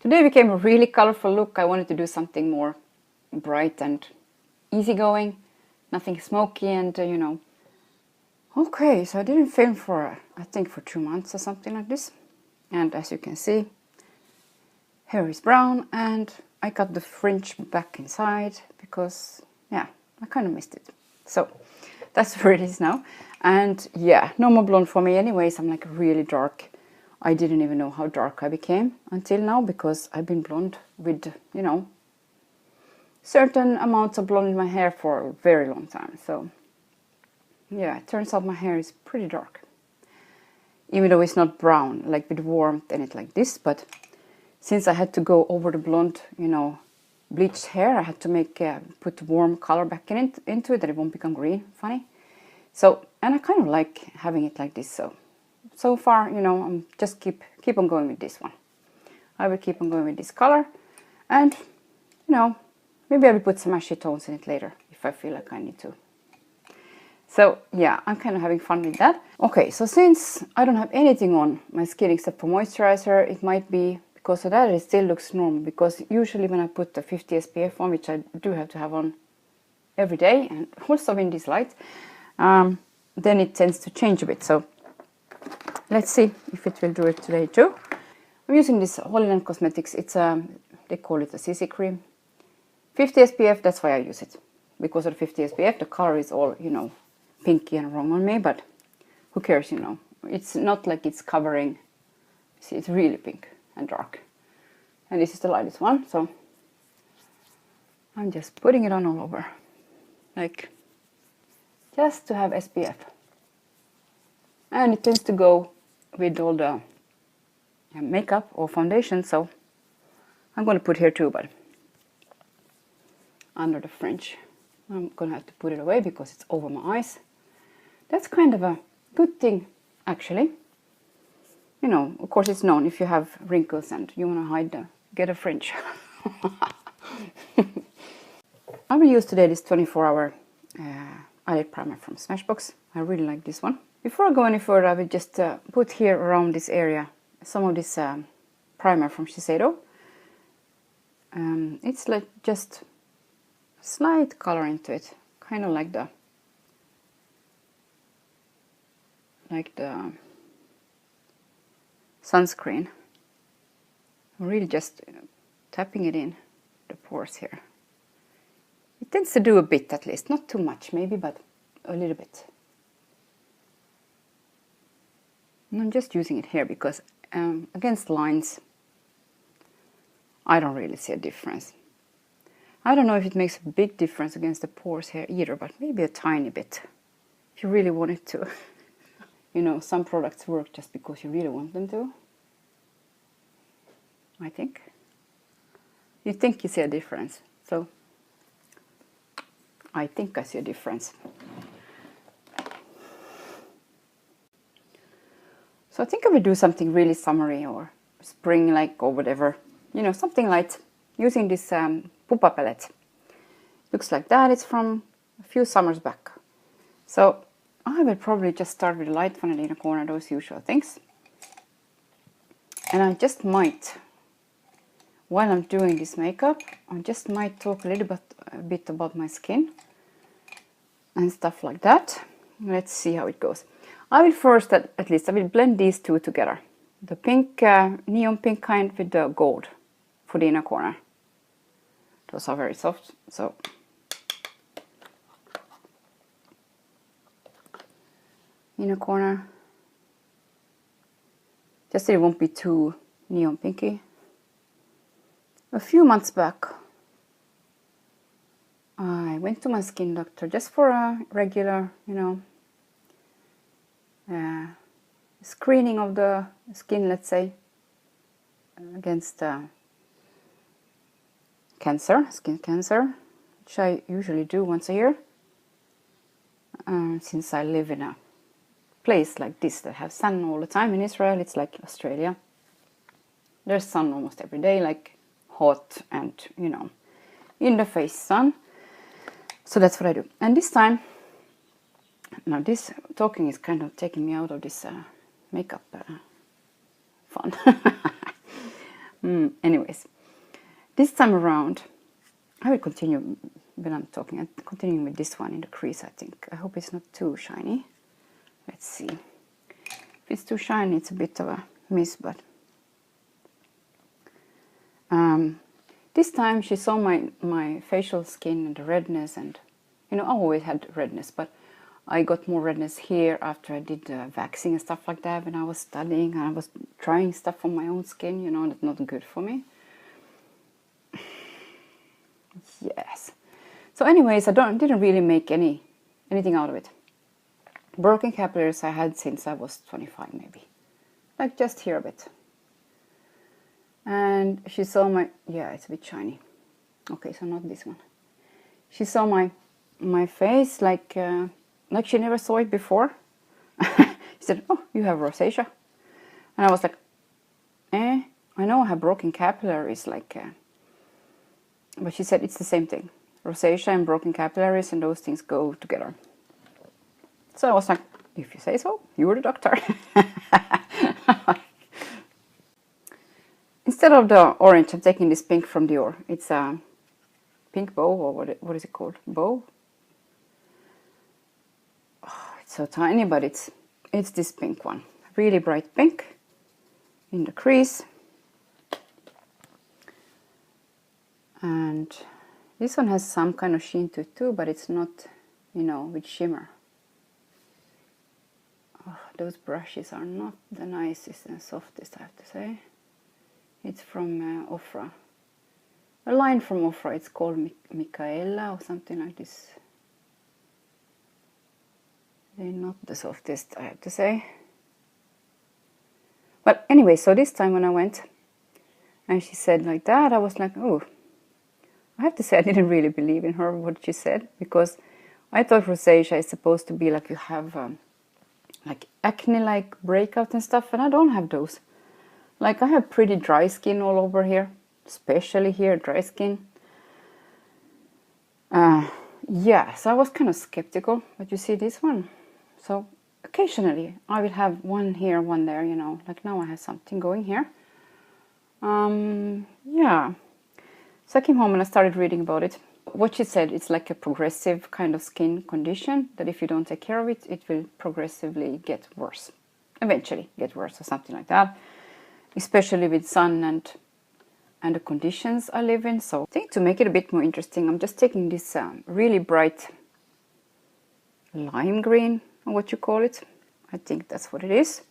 Today became a really colorful look. I wanted to do something more bright and easygoing, nothing smoky, and you know. Okay, so I didn't film for, I think for 2 months or something like this. And as you can see, hair is brown, and I got the fringe back inside because, yeah, I kind of missed it. So that's where it is now. And yeah, no more blonde for me anyways. I'm like really dark. I didn't even know how dark I became until now because I've been blonde with, you know, certain amounts of blonde in my hair for a very long time. So yeah, it turns out my hair is pretty dark. Even though it's not brown, like with warmth and it like this, but since I had to go over the blonde, you know, bleached hair, I had to make put warm color back into it, that it won't become green, funny. So, and I kind of like having it like this. So far, you know, I'm just keep on going with this one. I will keep on going with this color, and you know, maybe I will put some ashy tones in it later if I feel like I need to. So yeah, I'm kind of having fun with that. Okay, so since I don't have anything on my skin except for moisturizer, it might be because of that it still looks normal, because usually when I put the 50 SPF on, which I do have to have on every day and also in this light, then it tends to change a bit. So let's see if it will do it today too. I'm using this Holy Land Cosmetics. It's they call it a CC cream. 50 SPF, that's why I use it. Because of the 50 SPF, the color is all, you know, pinky and wrong on me, but who cares, you know. It's not like it's covering. See, it's really pink and dark. And this is the lightest one, so I'm just putting it on all over. Like, just to have SPF. And it tends to go with all the makeup or foundation, so I'm going to put here too, but under the fringe. I'm going to have to put it away because it's over my eyes. That's kind of a good thing, actually. You know, of course it's known if you have wrinkles and you want to hide get a fringe. I will use today this 24-hour eyelid primer from Smashbox. I really like this one. Before I go any further, I will just put here around this area some of this primer from Shiseido. It's like just slight color into it, kind of like the sunscreen. I'm really just tapping it in the pores here. It tends to do a bit, at least, not too much maybe, but a little bit. And I'm just using it here because against lines I don't really see a difference. I don't know if it makes a big difference against the pores here either, but maybe a tiny bit if you really want it to. You know, some products work just because you really want them to. I think. You think you see a difference, so I think I see a difference. So I think I will do something really summery or spring-like or whatever. You know, something light, using this Pupa palette. Looks like that. It's from a few summers back. So I will probably just start with a light one in a corner, those usual things. And I just might, while I'm doing this makeup, I just might talk a little bit about my skin and stuff like that. Let's see how it goes. I will first, at least, I will blend these two together. The pink, neon pink kind with the gold for the inner corner. Those are very soft, so. Inner corner. Just so it won't be too neon pinky. A few months back, I went to my skin doctor just for a regular, you know, screening of the skin, let's say, against cancer, skin cancer, which I usually do once a year. Since I live in a place like this that have sun all the time in Israel, it's like Australia. There's sun almost every day, like hot and, you know, in the face sun. So that's what I do. And this time, now this talking is kind of taking me out of this makeup fun. Anyways, this time around, I will continue when I'm talking. I'm continuing with this one in the crease, I think. I hope it's not too shiny. Let's see. If it's too shiny, it's a bit of a miss, but... this time she saw my facial skin and the redness, and you know, I always had redness, but I got more redness here after I did waxing and stuff like that when I was studying, and I was trying stuff on my own skin, you know, that's not good for me. Yes. So anyways, I didn't really make anything out of it. Broken capillaries I had since I was 25 maybe. Like just here a bit. And she saw my... yeah, it's a bit shiny. Okay, so not this one. She saw my face like she never saw it before. She said, "Oh, you have rosacea." And I was like, I know I have broken capillaries, like... but she said it's the same thing. Rosacea and broken capillaries, and those things go together. So I was like, if you say so, you're the doctor. Instead of the orange, I'm taking this pink from Dior. It's a pink bow, or what is it called? Bow? Oh, it's so tiny, but it's this pink one. Really bright pink in the crease. And this one has some kind of sheen to it too, but it's not, you know, with shimmer. Oh, those brushes are not the nicest and softest, I have to say. It's from Ofra. A line from Ofra, it's called Michaela or something like this. They're not the softest, I have to say. But anyway, so this time when I went and she said like that, I was like, oh, I have to say I didn't really believe in her, what she said, because I thought rosacea is supposed to be like you have like acne-like breakout and stuff, and I don't have those. Like I have pretty dry skin all over here, especially here, dry skin. Yeah, so I was kind of skeptical, but you see this one. So occasionally I will have one here, one there, you know, like now I have something going here. Yeah. So I came home and I started reading about it. What she said, it's like a progressive kind of skin condition that if you don't take care of it, it will progressively get worse. Eventually get worse or something like that. Especially with sun and the conditions I live in. So I think to make it a bit more interesting, I'm just taking this really bright lime green, or what you call it. I think that's what it is.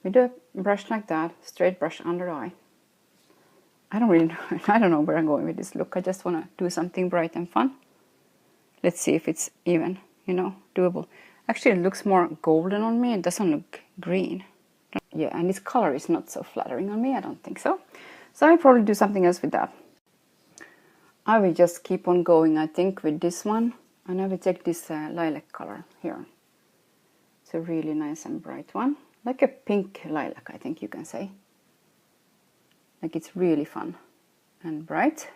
With a brush like that, straight brush under the eye. I don't know where I'm going with this look. I just want to do something bright and fun. Let's see if it's even, you know, doable. Actually, it looks more golden on me. It doesn't look green. Yeah, and this color is not so flattering on me. I don't think so. So I'll probably do something else with that. I will just keep on going, I think, with this one. And I will take this lilac color here. It's a really nice and bright one. Like a pink lilac, I think you can say. Like it's really fun and bright.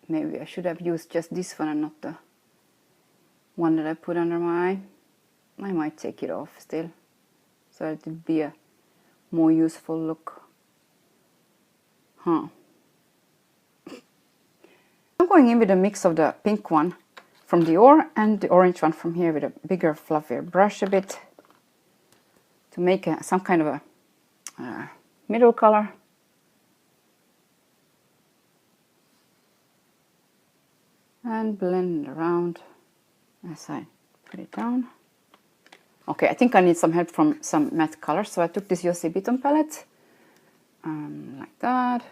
Maybe I should have used just this one and not the one that I put under my eye. I might take it off still, so it would be a more useful look. I'm going in with a mix of the pink one from Dior and the orange one from here with a bigger, fluffier brush a bit to make some kind of a middle color. And blend around as I put it down. Okay, I think I need some help from some matte colors, so I took this Josie Beaton palette, like that.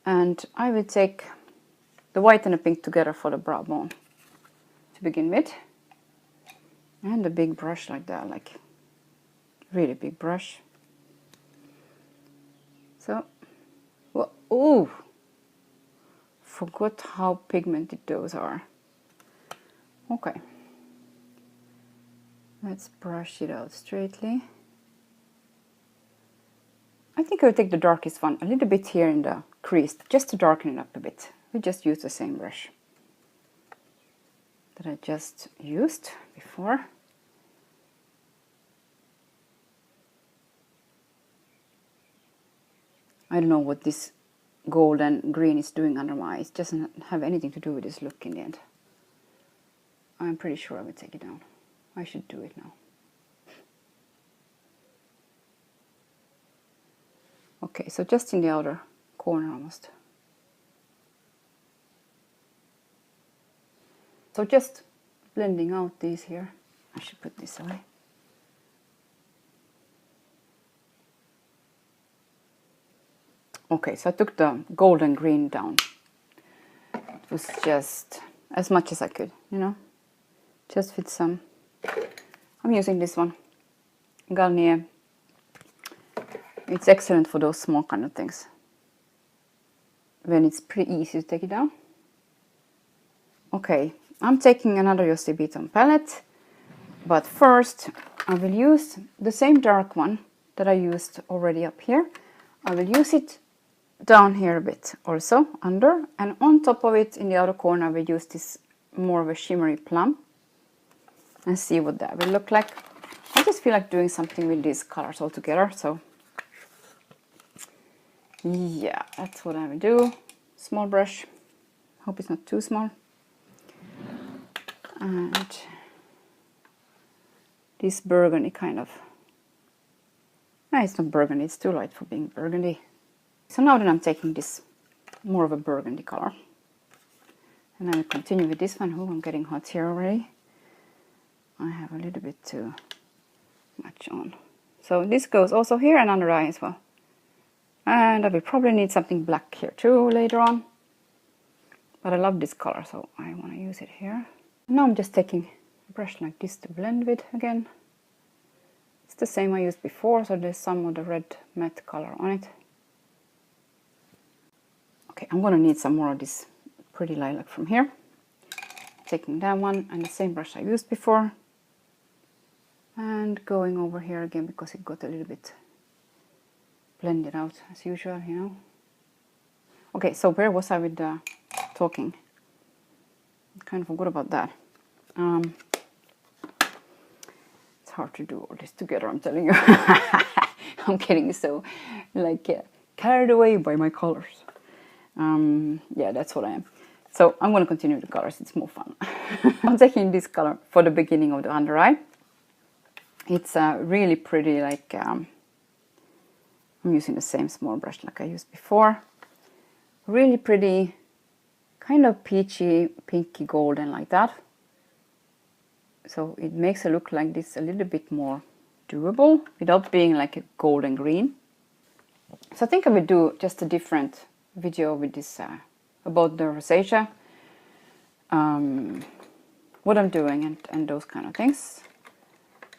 And I will take the white and the pink together for the brow bone to begin with. And a big brush like that, like really big brush. So, well, ooh, forgot how pigmented those are. Okay. Let's brush it out straightly. I think I'll take the darkest one a little bit here in the crease, just to darken it up a bit. We just use the same brush that I just used before. I don't know what this gold and green is doing under my eyes. It doesn't have anything to do with this look in the end. I'm pretty sure I will take it down. I should do it now. Okay, so just in the outer corner almost. So just blending out these here. I should put this away. Okay, so I took the gold and green down. It was just as much as I could, you know. Just with some. I'm using this one, Garnier. It's excellent for those small kind of things, when it's pretty easy to take it down. Okay, I'm taking another Jussi Beaton palette, but first I will use the same dark one that I used already up here. I will use it down here a bit also, under, and on top of it in the outer corner I will use this more of a shimmery plum and see what that will look like. I just feel like doing something with these colors all together, so yeah, that's what I will do. Small brush, hope it's not too small. And this burgundy kind of, no, it's not burgundy, it's too light for being burgundy. So now that I'm taking this more of a burgundy color, and I will continue with this one. Oh, I'm getting hot here already. I have a little bit too much on. So this goes also here and under eye as well. And I will probably need something black here too later on. But I love this color, so I want to use it here. Now I'm just taking a brush like this to blend with again. It's the same I used before, so there's some of the red matte color on it. Okay, I'm going to need some more of this pretty lilac from here. Taking that one and the same brush I used before. And going over here again because it got a little bit blended out as usual, you know. Okay, so where was I with the talking? I kind of forgot about that. It's hard to do all this together, I'm telling you. I'm getting so like carried away by my colors. Yeah, that's what I am. So I'm going to continue with the colors, it's more fun. I'm taking this color for the beginning of the under eye. It's really pretty, like I'm using the same small brush like I used before. Really pretty, kind of peachy, pinky golden like that. So it makes it look like this a little bit more doable without being like a golden green. So I think I will do just a different video with this about the rosacea, what I'm doing and those kind of things.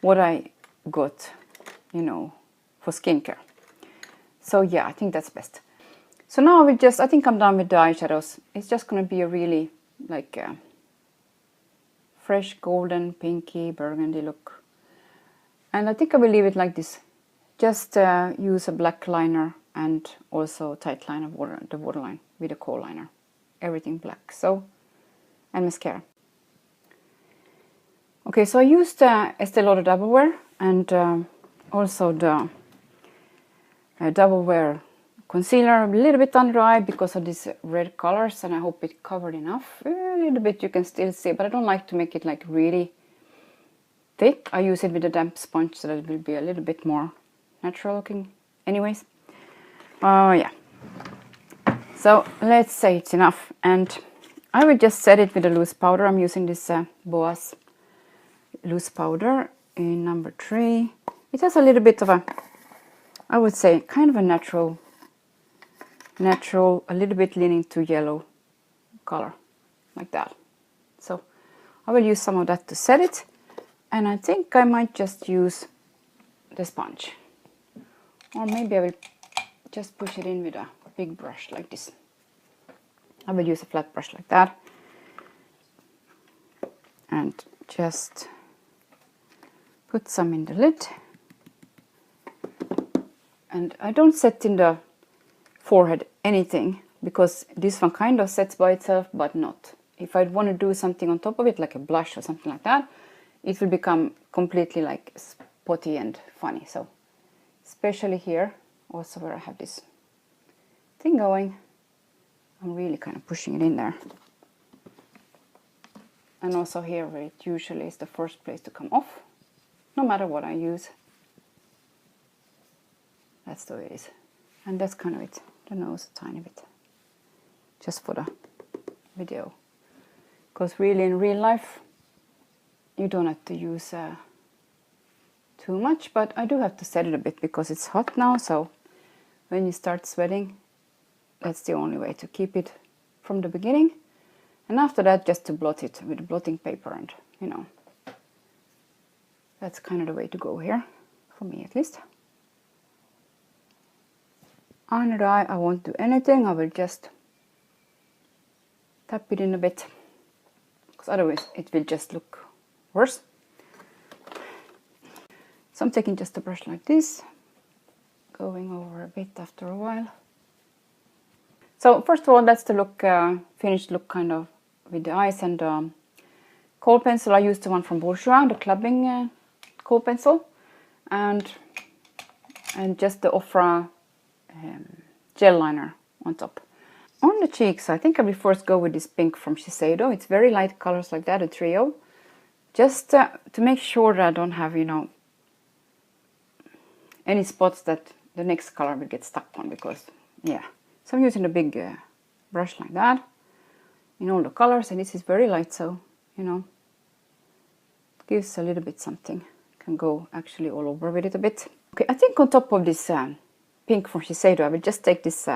What I got, you know, for skincare. So yeah, I think that's best. So now I will just, I think I'm done with the eyeshadows. It's just going to be a really like fresh golden, pinky, burgundy look. And I think I will leave it like this. Just use a black liner and also tight line of the waterline with a kohl liner. Everything black. So, and mascara. Okay, so I used Estee Lauder Double Wear and also the Double Wear concealer a little bit under eye because of these red colors, and I hope it covered enough. A little bit you can still see, but I don't like to make it like really thick. I use it with a damp sponge so that it will be a little bit more natural looking. Anyways, yeah. So let's say it's enough, and I will just set it with a loose powder. I'm using this Boas loose powder in number 3. It has a little bit of a, I would say, kind of a natural, a little bit leaning to yellow color, like that. So I will use some of that to set it, and I think I might just use the sponge, or maybe I will just push it in with a big brush like this. I will use a flat brush like that and just put some in the lid. And I don't set in the forehead anything because this one kind of sets by itself, but not. If I want to do something on top of it, like a blush or something like that, it will become completely like spotty and funny. So especially here, also where I have this thing going. I'm really kind of pushing it in there. And also here where it usually is the first place to come off, no matter what I use. That's the way it is. And that's kind of it, the nose a tiny bit, just for the video. Because really in real life, you don't have to use too much, but I do have to set it a bit because it's hot now, so when you start sweating, that's the only way to keep it from the beginning. And after that, just to blot it with blotting paper, and you know, that's kind of the way to go here, for me at least. Under the eye, I won't do anything, I will just tap it in a bit, because otherwise it will just look worse. So I'm taking just a brush like this, going over a bit after a while. So first of all, that's the look, finished look kind of with the eyes and kohl pencil. I used the one from Bourjois, the clubbing kohl pencil, and just the Ofra gel liner on top. On the cheeks, I think I will first go with this pink from Shiseido. It's very light colors like that, a trio. Just to make sure that I don't have, you know, any spots that the next color will get stuck on, because, yeah. So I'm using a big brush like that in all the colors, and this is very light, so, you know, it gives a little bit something. Can go actually all over with it a bit. Okay, I think on top of this pink from Shiseido, I will just take this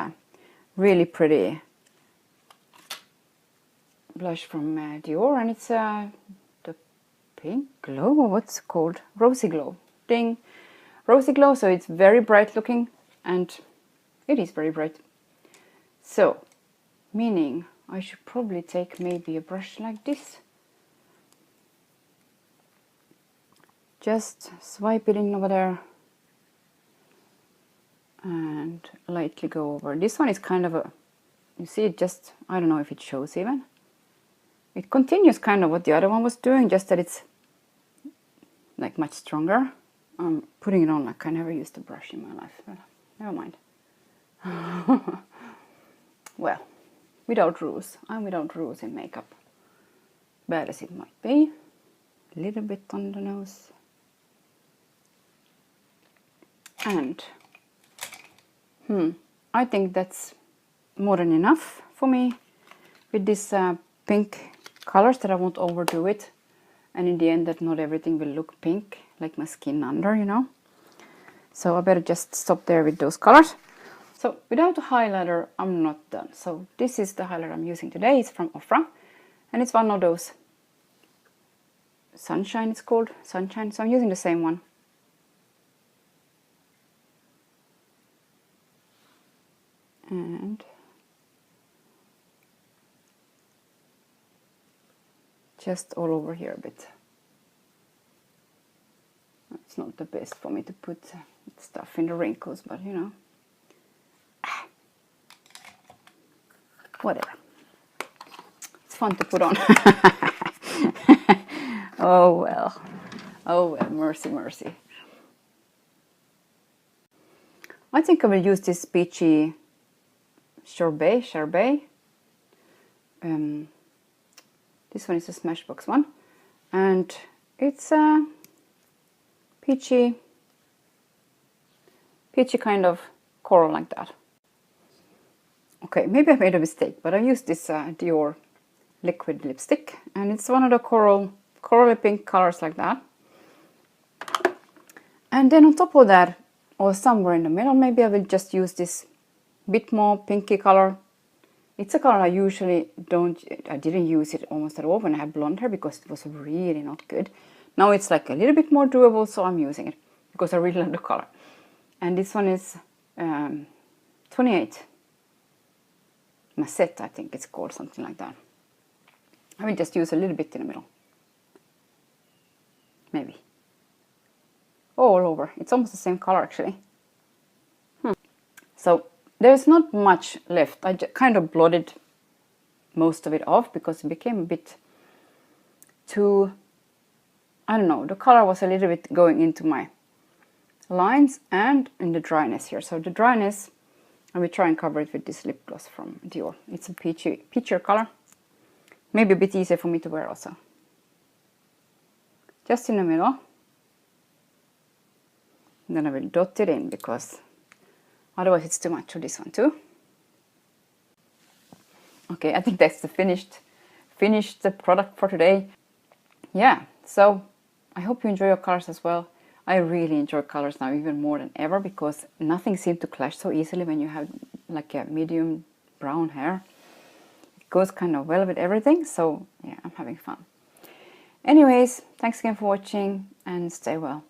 really pretty blush from Dior, and it's the Pink Glow, or what's it called? Rosy Glow. Ding! Rosy Glow, so it's very bright looking, and it is very bright. So, meaning I should probably take maybe a brush like this. Just swipe it in over there and lightly go over. This one is kind of a, you see it just, I don't know if it shows even. It continues kind of what the other one was doing, just that it's like much stronger. I'm putting it on like I never used a brush in my life, but never mind. Well, without rules. I'm without rules in makeup. Bad as it might be. A little bit on the nose. And I think that's more than enough for me with this pink colors, that I won't overdo it, and in the end that not everything will look pink like my skin under, you know. So I better just stop there with those colors. So without a highlighter, I'm not done. So this is the highlighter I'm using today. It's from Ofra, and it's one of those Sunshine, it's called Sunshine. So I'm using the same one. And just all over here a bit. It's not the best for me to put stuff in the wrinkles, but you know, whatever. It's fun to put on. Oh well, mercy, mercy. I think I will use this peachy Sherbet. This one is a Smashbox one, and it's a peachy kind of coral like that. Okay, maybe I made a mistake, but I used this Dior liquid lipstick, and it's one of the corally pink colors like that. And then on top of that, or somewhere in the middle, maybe I will just use this bit more pinky color. It's a color I usually I didn't use it almost at all when I had blonde hair, because it was really not good. Now it's like a little bit more doable, so I'm using it because I really love the color. And this one is 28 Massette, I think it's called, something like that. I will just use a little bit in the middle, maybe all over. It's almost the same color actually. So there's not much left. I just kind of blotted most of it off because it became a bit too, I don't know, the color was a little bit going into my lines and in the dryness here. So the dryness, I will try and cover it with this lip gloss from Dior. It's a peachier color. Maybe a bit easier for me to wear also. Just in the middle. And then I will dot it in because otherwise it's too much for this one too. Okay, I think that's the finished product for today. Yeah, so I hope you enjoy your colors as well. I really enjoy colors now even more than ever because nothing seems to clash so easily when you have like a medium brown hair. It goes kind of well with everything, so yeah, I'm having fun. Anyways, thanks again for watching and stay well.